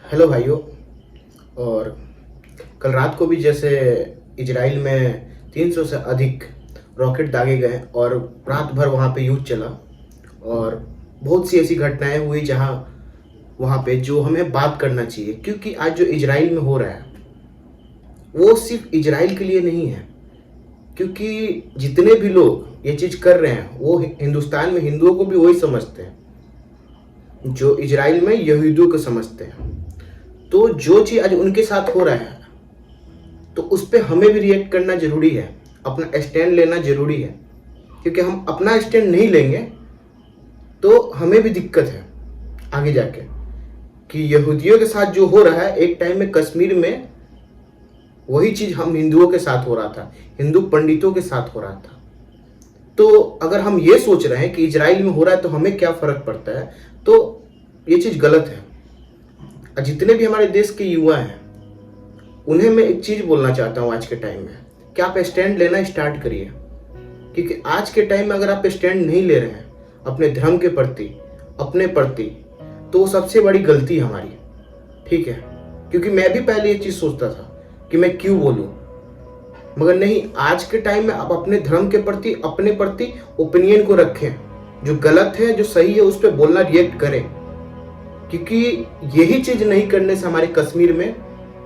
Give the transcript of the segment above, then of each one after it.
Hello भाइयों। और कल रात को भी जैसे इजराइल में 300 से अधिक रॉकेट दागे गए और रात भर वहाँ पे युद्ध चला और बहुत सी ऐसी घटनाएं हुई जहाँ वहाँ पे जो हमें बात करना चाहिए, क्योंकि आज जो इजराइल में हो रहा है वो सिर्फ इजराइल के लिए नहीं है। क्योंकि जितने भी लोग ये चीज़ कर रहे हैं वो हिंदुस्तान में हिंदुओं को भी वही समझते हैं जो इजराइल में यहूदियों को समझते हैं। तो जो चीज़ आज उनके साथ हो रहा है तो उस पर हमें भी रिएक्ट करना जरूरी है, अपना स्टैंड लेना जरूरी है। क्योंकि हम अपना स्टैंड नहीं लेंगे तो हमें भी दिक्कत है आगे जाके। कि यहूदियों के साथ जो हो रहा है एक टाइम में कश्मीर में वही चीज़ हम हिंदुओं के साथ हो रहा था, हिंदू पंडितों के साथ हो रहा था। तो अगर हम ये सोच रहे हैं कि इजराइल में हो रहा है तो हमें क्या फ़र्क पड़ता है, तो ये चीज़ गलत है। जितने भी हमारे देश के युवा हैं उन्हें मैं एक चीज़ बोलना चाहता हूँ आज के टाइम में कि आप स्टैंड लेना स्टार्ट करिए। क्योंकि आज के टाइम में अगर आप स्टैंड नहीं ले रहे हैं अपने धर्म के प्रति, अपने प्रति, तो सबसे बड़ी गलती हमारी, ठीक है। क्योंकि मैं भी पहले ये चीज़ सोचता था कि मैं क्यों बोलूँ, मगर नहीं, आज के टाइम में आप अपने धर्म के प्रति, अपने प्रति ओपिनियन को रखें। जो गलत है जो सही है उस पर बोलना, रिएक्ट करें। क्योंकि यही चीज़ नहीं करने से हमारे कश्मीर में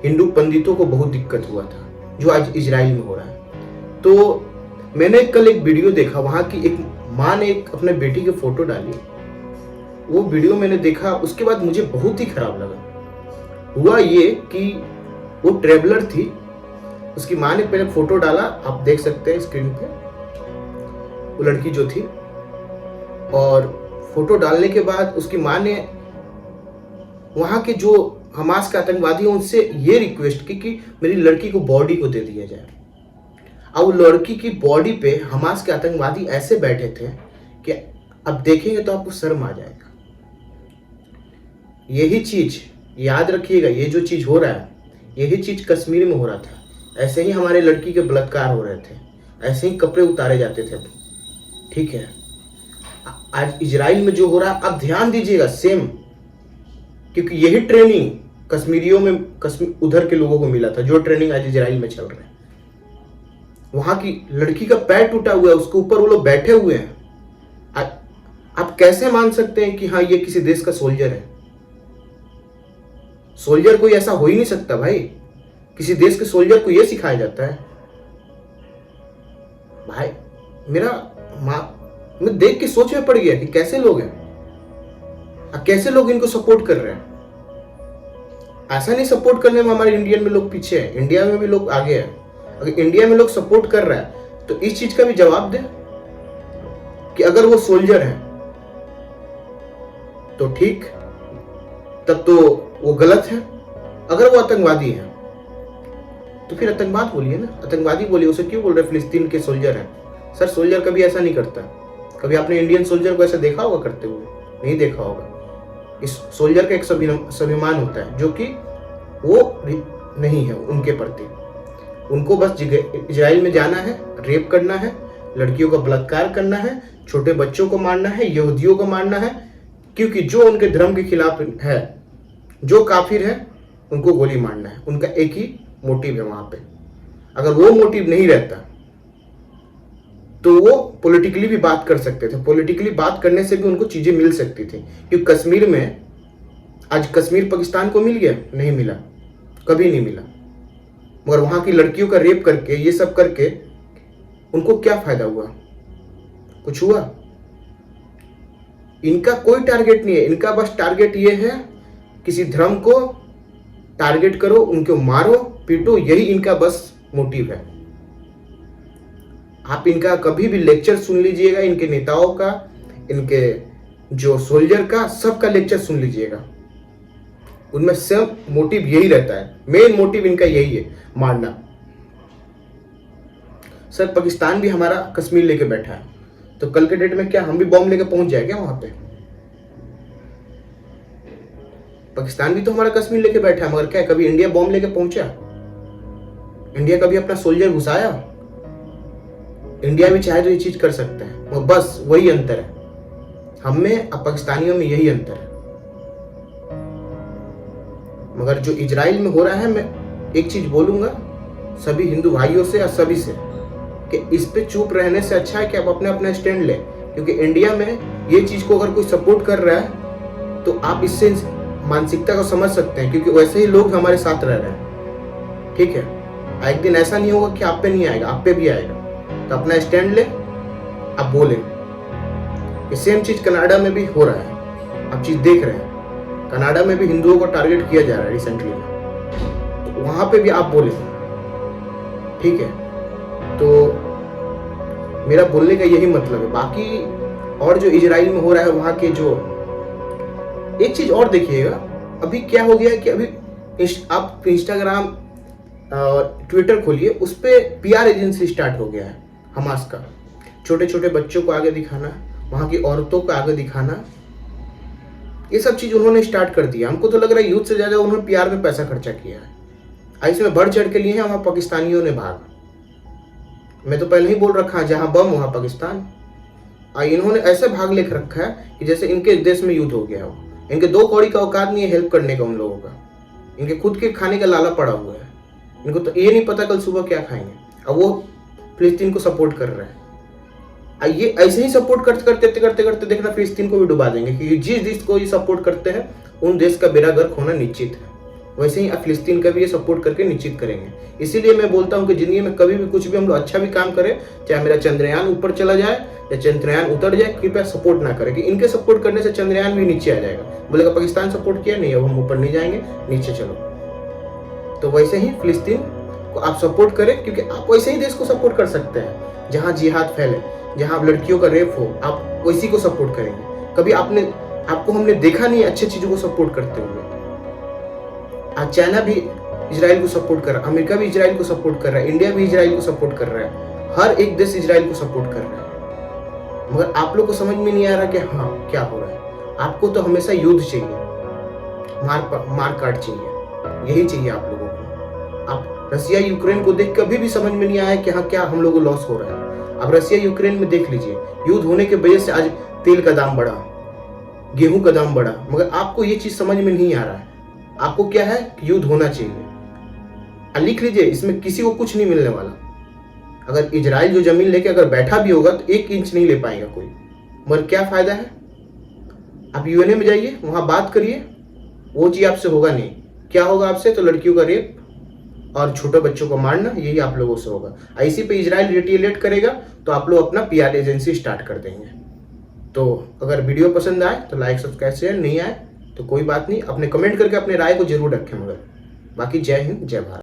हिंदू पंडितों को बहुत दिक्कत हुआ था जो आज इजराइल में हो रहा है। तो मैंने कल एक वीडियो देखा, वहाँ की एक माँ ने एक अपने बेटी की फ़ोटो डाली। वो वीडियो मैंने देखा, उसके बाद मुझे बहुत ही खराब लगा। हुआ ये कि वो ट्रेवलर थी, उसकी माँ ने पहले फ़ोटो डाला, आप देख सकते हैं स्क्रीन पे वो लड़की जो थी। और फोटो डालने के बाद उसकी माँ ने वहाँ के जो हमास के आतंकवादी हैं उनसे ये रिक्वेस्ट की कि मेरी लड़की को बॉडी को दे दिया जाए। अब वो लड़की की बॉडी पे हमास के आतंकवादी ऐसे बैठे थे कि अब देखेंगे तो आपको शर्म आ जाएगा। यही चीज़ याद रखिएगा, ये जो चीज़ हो रहा है यही चीज़ कश्मीर में हो रहा था। ऐसे ही हमारे लड़की के बलात्कार हो रहे थे, ऐसे ही कपड़े उतारे जाते थे, ठीक है। आज इजराइल में जो हो रहा है आप ध्यान दीजिएगा सेम, क्योंकि यही ट्रेनिंग कश्मीरियों में उधर के लोगों को मिला था जो ट्रेनिंग आज इजराइल में चल रहा है। वहां की लड़की का पैर टूटा हुआ है, उसके ऊपर वो लोग बैठे हुए हैं। आप कैसे मान सकते हैं कि हाँ ये किसी देश का सोल्जर है? सोल्जर कोई ऐसा हो ही नहीं सकता भाई। किसी देश के सोल्जर को यह सिखाया जाता है? भाई मैं देख के सोच में पड़ गया कि कैसे लोग हैं, कैसे लोग इनको सपोर्ट कर रहे हैं। ऐसा नहीं सपोर्ट करने में हमारे इंडियन में लोग पीछे हैं, इंडिया में भी लोग आगे हैं। अगर इंडिया में लोग सपोर्ट कर रहा है तो इस चीज का भी जवाब दे कि अगर वो सोल्जर है तो ठीक, तब तो वो गलत है। अगर वो आतंकवादी है तो फिर आतंकवाद बोलिए ना, आतंकवादी बोलिए। उसे क्यों बोल रहे फिलिस्तीन के सोल्जर हैं? सर सोल्जर कभी ऐसा नहीं करता। कभी आपने इंडियन सोल्जर को ऐसा देखा होगा करते हुए? नहीं देखा होगा। इस सोल्जर का एक स्वाभिमान होता है जो कि वो नहीं है उनके प्रति। उनको बस इजराइल में जाना है, रेप करना है, लड़कियों का बलात्कार करना है, छोटे बच्चों को मारना है, यहूदियों को मारना है। क्योंकि जो उनके धर्म के खिलाफ है, जो काफिर है, उनको गोली मारना है। उनका एक ही मोटिव है वहां पे। अगर वो मोटिव नहीं रहता तो वो पॉलिटिकली भी बात कर सकते थे। पॉलिटिकली बात करने से भी उनको चीजें मिल सकती थी। क्योंकि कश्मीर में आज कश्मीर पाकिस्तान को मिल गया? नहीं मिला, कभी नहीं मिला। मगर वहां की लड़कियों का रेप करके, ये सब करके उनको क्या फायदा हुआ? कुछ हुआ? इनका कोई टारगेट नहीं है। इनका बस टारगेट ये है किसी धर्म को टारगेट करो, उनको मारो, पीटो, यही इनका बस मोटिव है। आप इनका कभी भी लेक्चर सुन लीजिएगा, इनके नेताओं का, इनके जो सोल्जर का, सबका लेक्चर सुन लीजिएगा। उनमें सब मोटिव यही रहता है, मेन मोटिव इनका यही है, मारना। सर पाकिस्तान भी हमारा कश्मीर लेके बैठा है, तो कल के डेट में क्या हम भी बॉम्ब लेके पहुंच जाए क्या वहां पे? पाकिस्तान भी तो हमारा कश्मीर लेके बैठा है, मगर क्या कभी इंडिया बॉम्ब लेके पहुंचा? इंडिया कभी अपना सोल्जर घुसाया? इंडिया भी चाहे तो ये चीज कर सकता है, वो बस वही अंतर है हम में और पाकिस्तानियों में, यही अंतर है। मगर जो इजराइल में हो रहा है, मैं एक चीज़ बोलूँगा सभी हिंदू भाइयों से या सभी से कि इस पे चुप रहने से अच्छा है कि आप अपने अपना स्टैंड लें, क्योंकि इंडिया में ये चीज़ को अगर कोई सपोर्ट कर रहा है तो आप इससे मानसिकता को समझ सकते हैं, क्योंकि वैसे ही लोग हमारे साथ रह रहे हैं। ठीक है, एक दिन ऐसा नहीं होगा कि आप पे नहीं आएगा, आप पे भी आएगा। तो अपना स्टैंड ले, आप बोले। ये सेम चीज़ कनाडा में भी हो रहा है, आप चीज़ देख रहे हैं। कनाडा में भी हिंदुओं को टारगेट किया जा रहा है रिसेंटली में, तो वहाँ पे भी आप बोले। ठीक है, तो मेरा बोलने का यही मतलब है। बाकी और जो इजराइल में हो रहा है वहाँ के जो, एक चीज़ और देखिएगा, अभी क्या हो गया है कि अभी आप इंस्टाग्राम ट्विटर खोलिए, उस पर PR एजेंसी स्टार्ट हो गया है हमास का। छोटे छोटे बच्चों को आगे दिखाना, वहाँ की औरतों को आगे दिखाना, ये सब चीज़ उन्होंने स्टार्ट कर दिया। हमको तो लग रहा है यूथ से ज़्यादा उन्होंने PR में पैसा खर्चा किया है। इसमें बढ़ चढ़ के लिए हैं वहाँ पाकिस्तानियों ने भाग। मैं तो पहले ही बोल रखा है, जहाँ बम वहाँ पाकिस्तान। इन्होंने ऐसे भाग लेकर रखा है कि जैसे इनके देश में युद्ध हो गया हो। इनके 2 कौड़ी का औकात नहीं है हेल्प करने का उन लोगों का। इनके खुद के खाने का लाला पड़ा हुआ है। इनको तो ये नहीं पता कल सुबह क्या खाएंगे। अब वो फिलिस्तीन को सपोर्ट कर रहे हैं। ये ऐसे ही सपोर्ट करते देखना फिलिस्तीन को भी डुबा देंगे, क्योंकि जिस देश को ये सपोर्ट करते हैं उन देश का बेड़ा गर्क होना निश्चित है। वैसे ही फिलिस्तीन का भी ये सपोर्ट करके निश्चित करेंगे। इसीलिए मैं बोलता हूँ कि जिंदगी में कभी भी कुछ भी हम लोग अच्छा भी काम करें, चाहे मेरा चंद्रयान ऊपर चला जाए या चंद्रयान उतर जाए, कृपया सपोर्ट ना करें, कि इनके सपोर्ट करने से चंद्रयान भी नीचे आ जाएगा। बोलेगा पाकिस्तान सपोर्ट किया, नहीं अब हम ऊपर नहीं जाएंगे, नीचे चलो। तो वैसे ही फिलिस्तीन को आप सपोर्ट करें, क्योंकि आप वैसे ही देश को सपोर्ट कर सकते हैं जहाँ जिहाद फैले, जहाँ लड़कियों का रेप हो, आप वैसी को सपोर्ट करेंगे। कभी आपको हमने देखा नहीं अच्छी चीजों को सपोर्ट करते हुए। आज चाइना भी इजराइल को सपोर्ट कर रहा है, अमेरिका भी इजराइल को सपोर्ट कर रहा है, इंडिया भी इजराइल को सपोर्ट कर रहा है, हर एक देश इजराइल को सपोर्ट कर रहा है। मगर आप लोग को समझ में नहीं आ रहा कि हाँ क्या हो रहा है। आपको तो हमेशा युद्ध चाहिए, मार काट चाहिए, यही चाहिए आप लोगों को। आप रसिया यूक्रेन को देख कभी भी समझ में नहीं आया कि हाँ क्या हम लोगों को लॉस हो रहा है। अब रसिया यूक्रेन में देख लीजिए, युद्ध होने की वजह से आज तेल का दाम बढ़ा, गेहूं का दाम बढ़ा, मगर आपको ये चीज समझ में नहीं आ रहा है। आपको क्या है, युद्ध होना चाहिए। लिख लीजिए, इसमें किसी को कुछ नहीं मिलने वाला। अगर इजराइल जो जमीन लेके अगर बैठा भी होगा तो 1 इंच नहीं ले पाएगा कोई, मगर क्या फायदा है। आप UN में जाइए, वहां बात करिए, वो चीज आपसे होगा नहीं। क्या होगा आपसे, तो लड़कियों का रेप और छोटे बच्चों को मारना, यही आप लोगों से होगा। इसी पे इजराइल रिटेलिएट करेगा तो आप लोग अपना PR एजेंसी स्टार्ट कर देंगे। तो अगर वीडियो पसंद आए तो लाइक सब्सक्राइब शेयर, नहीं आए तो कोई बात नहीं, अपने कमेंट करके अपने राय को जरूर रखें। मगर बाकी जय हिंद, जय भारत।